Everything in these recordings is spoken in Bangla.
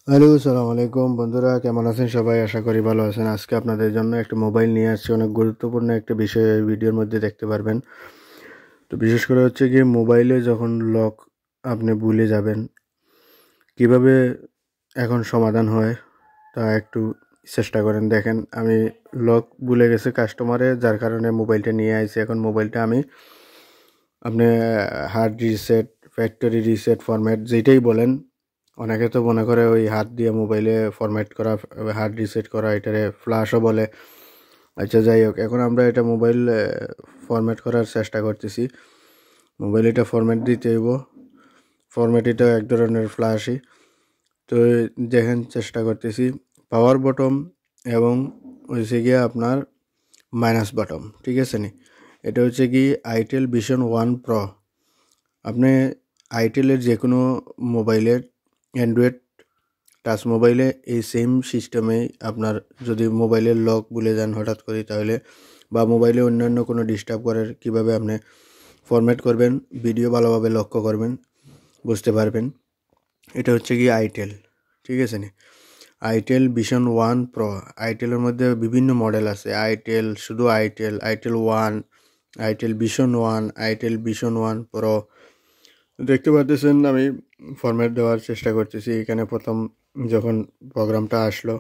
হ্যালো, আসসালামু আলাইকুম বন্ধুরা, কেমন আছেন সবাই? আশা করি ভালো আছেন। আজকে আপনাদের জন্য একটা মোবাইল নিয়ে আসছি, অনেক গুরুত্বপূর্ণ একটা বিষয় এই ভিডিওর মধ্যে দেখতে পারবেন। তো বিশেষ করে হচ্ছে গিয়ে মোবাইলে যখন লক আপনি ভুলে যাবেন, কিভাবে এখন সমাধান হয় তা একটু চেষ্টা করেন। দেখেন, আমি লক ভুলে গেছে কাস্টমারে, যার কারণে মোবাইলটা নিয়ে আইছি। এখন মোবাইলটা আমি আপনি hard reset, factory reset, format যেটাই বলেন, অনেকে তো মনে করে ওই হাত দিয়ে মোবাইলে ফরম্যাট করা, হার্ড রিসেট করা, এটারে ফ্লাশও বলে। আচ্ছা, যাই হোক, এখন আমরা এটা মোবাইল ফরম্যাট করার চেষ্টা করতেছি। মোবাইল এটা ফরম্যাট দিতে হইব। ফরম্যাট এটা এক ধরনের ফ্লাশই। তো দেখেন, চেষ্টা করতেছি। পাওয়ার বটম এবং হচ্ছে গিয়ে আপনার মাইনাস বটম, ঠিক আছে নি? এটা হচ্ছে কি আইটেল ভিশন 1 প্রো। আপনি আইটেলের যে কোনো মোবাইলের, অ্যান্ড্রয়েড টাচ মোবাইলে এই সেম সিস্টেমেই আপনার যদি মোবাইলের লক ভুলে যান হঠাৎ করে, তাহলে বা মোবাইলে অন্যান্য কোনো ডিস্টার্ব করার কীভাবে আপনি ফরম্যাট করবেন, ভিডিও ভালোভাবে লক্ষ্য করবেন, বুঝতে পারবেন। এটা হচ্ছে কি আইটেল, ঠিক আছে নি? Itel vision 1 pro. আইটেলের মধ্যে বিভিন্ন মডেল আছে। আইটেল, শুধু itel, itel 1, itel vision 1, itel vision 1 pro. দেখতে পাচ্ছেন আমি ফরম্যাট দেওয়ার চেষ্টা করতেছি। এখানে প্রথম যখন প্রোগ্রামটা আসলো,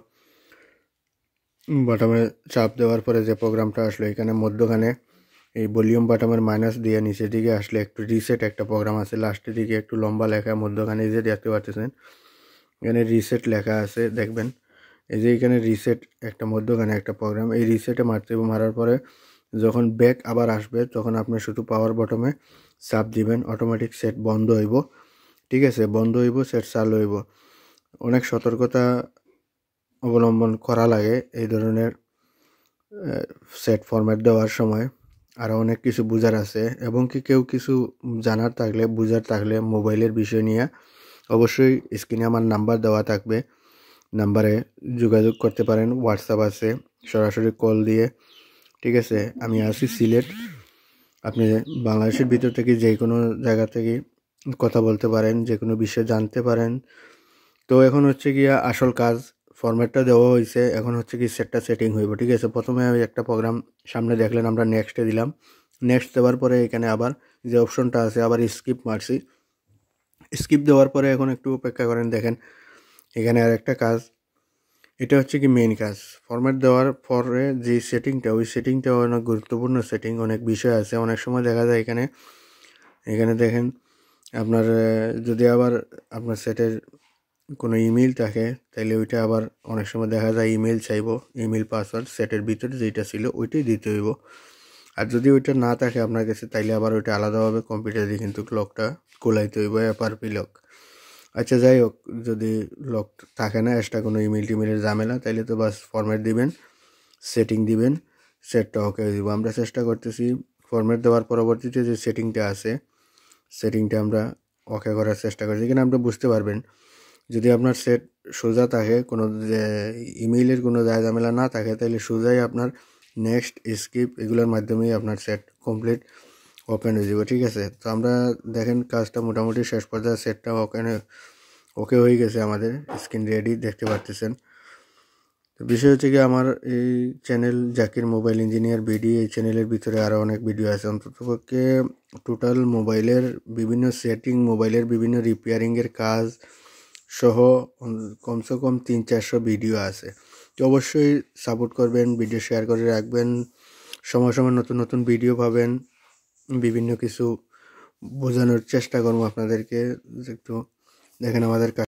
বাটমে চাপ দেওয়ার পরে যে প্রোগ্রামটা আসলো, এখানে মধ্যখানে এই ভলিউম বাটমের মাইনাস দিয়ে নিচের দিকে আসলে একটু রিসেট একটা প্রোগ্রাম আছে, লাস্টের দিকে একটু লম্বা লেখা, মধ্যখানে এই যে দেখতে পাচ্ছেন এখানে রিসেট লেখা আছে, দেখবেন। এই যে এখানে রিসেট একটা, মধ্যখানে একটা প্রোগ্রাম, এই রিসেটে মারার পরে যখন ব্যাক আবার আসবে, তখন আপনি শুধু পাওয়ার বটমে চাপ দিবেন, অটোমেটিক সেট বন্ধ হইব, ঠিক আছে? বন্ধ হইব, সেট চালু হইব। অনেক সতর্কতা অবলম্বন করা লাগে এই ধরনের সেট ফরম্যাট দেওয়ার সময়। আরও অনেক কিছু বুঝার আছে, এবং কি কেউ কিছু জানার থাকলে, বুঝার থাকলে মোবাইলের বিষয় নিয়ে, অবশ্যই স্ক্রিনে আমার নাম্বার দেওয়া থাকবে, নাম্বারে যোগাযোগ করতে পারেন। হোয়াটসঅ্যাপ আছে, সরাসরি কল দিয়ে, ঠিক আছে? আমি আছি সিলেট। আপনি বাংলাদেশের ভিতর থেকে যে কোনো জায়গা থেকে কথা বলতে পারেন, যে কোনো বিষয়ে জানতে পারেন। তো এখন হচ্ছে গিয়া আসল কাজ, ফরম্যাটটা দেওয়া হয়েছে, এখন হচ্ছে কি সেটটা সেটিং হইব, ঠিক আছে? প্রথমে আমি একটা প্রোগ্রাম সামনে দেখলেন, আমরা নেক্সটে দিলাম। নেক্সট দেওয়ার পরে এখানে আবার যে অপশনটা আছে, আবার স্কিপ মারছি। স্কিপ দেওয়ার পরে এখন একটু অপেক্ষা করেন, দেখেন এখানে আর একটা কাজ। এটা হচ্ছে কি মেইন কাজ। ফরম্যাট দেওয়ার পরে যে সেটিংটা, ওই সেটিংটা অনেক গুরুত্বপূর্ণ সেটিং, অনেক বিষয় আছে। অনেক সময় দেখা যায় এখানে এখানে দেখেন আপনার যদি আবার আপনার সেটের কোনো ইমেল থাকে, তাইলে ওইটা আবার অনেক সময় দেখা যায় ইমেল চাইবো, ইমেল পাসওয়ার্ড সেটের ভিতরে যেটা ছিল ওইটাই দিতে হইব। আর যদি ওইটা না থাকে আপনার কাছে, তাইলে আবার ওইটা আলাদাভাবে কম্পিউটারে কিন্তু লকটা খোলাইতে হইব, এফআরপি লক। আচ্ছা, যাই হোক, যদি লক থাকে না, এক্সট্রা কোনো ইমেল টিমেলের ঝামেলা, তাইলে তো বাস ফরম্যাট দিবেন, সেটিং দিবেন, সেটটা ওকে দিব। আমরা চেষ্টা করতেছি ফরম্যাট দেওয়ার পরবর্তীতে যে সেটিংটা আছে, সেটিংটা আমরা ওকে করার চেষ্টা করছি। এখানে আপনি বুঝতে পারবেন, যদি আপনার সেট সোজা থাকে, কোনো যে ইমেইলের কোনো ঝামেলা না থাকে, তাহলে সোজাই আপনার নেক্সট, স্কিপ এগুলোর মাধ্যমেই আপনার সেট কমপ্লিট ওপেন হয়ে যাবে, ঠিক আছে? তো আমরা দেখেন কাজটা মোটামুটি শেষ পর্যায়ে, সেটটা ওকে হয়ে গেছে, আমাদের স্ক্রিন রেডি দেখতে পারতেছেন। তো বিষয় হচ্ছে কি, আমার এই channel Zakir mobile engineer BD, এই চ্যানেলের ভিতরে আরও অনেক ভিডিও আছে। অন্ততপক্ষে টোটাল মোবাইলের বিভিন্ন সেটিং, মোবাইলের বিভিন্ন রিপেয়ারিংয়ের কাজ সহ কমসে কম 300-400 ভিডিও আছে। তো অবশ্যই সাপোর্ট করবেন, ভিডিও শেয়ার করে রাখবেন। সময় সময় নতুন নতুন ভিডিও পাবেন, বিভিন্ন কিছু বোঝানোর চেষ্টা করবো আপনাদেরকে। একটু দেখেন আমাদের